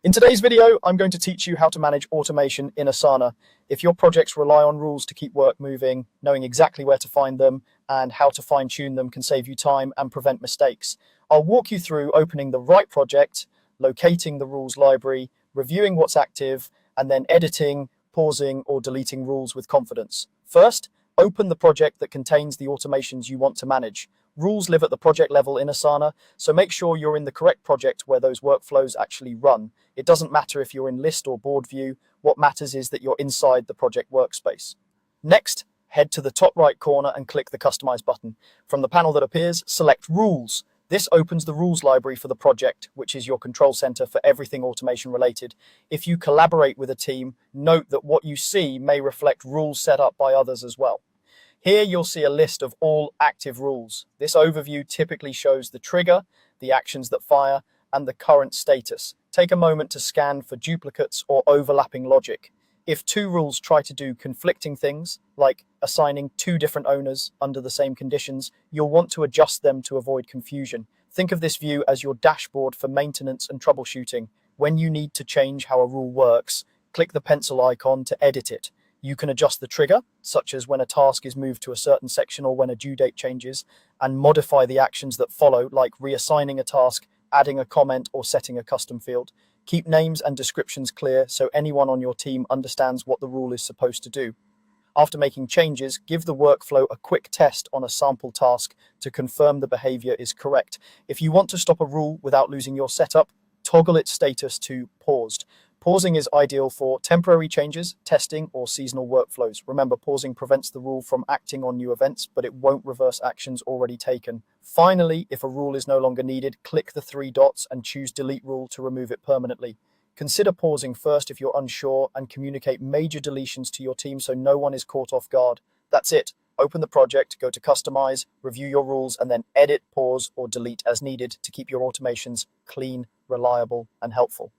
In today's video, I'm going to teach you how to manage automation in Asana. If your projects rely on rules to keep work moving, knowing exactly where to find them and how to fine-tune them can save you time and prevent mistakes. I'll walk you through opening the right project, locating the rules library, reviewing what's active, and then editing, pausing, or deleting rules with confidence. First, open the project that contains the automations you want to manage. Rules live at the project level in Asana, so make sure you're in the correct project where those workflows actually run. It doesn't matter if you're in list or board view, what matters is that you're inside the project workspace. Next, head to the top right corner and click the Customize button. From the panel that appears, select Rules. This opens the rules library for the project, which is your control center for everything automation related. If you collaborate with a team, note that what you see may reflect rules set up by others as well. Here you'll see a list of all active rules. This overview typically shows the trigger, the actions that fire, and the current status. Take a moment to scan for duplicates or overlapping logic. If two rules try to do conflicting things, like assigning two different owners under the same conditions, you'll want to adjust them to avoid confusion. Think of this view as your dashboard for maintenance and troubleshooting. When you need to change how a rule works, click the pencil icon to edit it. You can adjust the trigger, such as when a task is moved to a certain section or when a due date changes, and modify the actions that follow, like reassigning a task, adding a comment, or setting a custom field. Keep names and descriptions clear so anyone on your team understands what the rule is supposed to do. After making changes, give the workflow a quick test on a sample task to confirm the behavior is correct. If you want to stop a rule without losing your setup, toggle its status to paused. Pausing is ideal for temporary changes, testing, or seasonal workflows. Remember, pausing prevents the rule from acting on new events, but it won't reverse actions already taken. Finally, if a rule is no longer needed, click the three dots and choose Delete Rule to remove it permanently. Consider pausing first if you're unsure and communicate major deletions to your team so no one is caught off guard. That's it. Open the project, go to Customize, review your rules, and then edit, pause, or delete as needed to keep your automations clean, reliable, and helpful.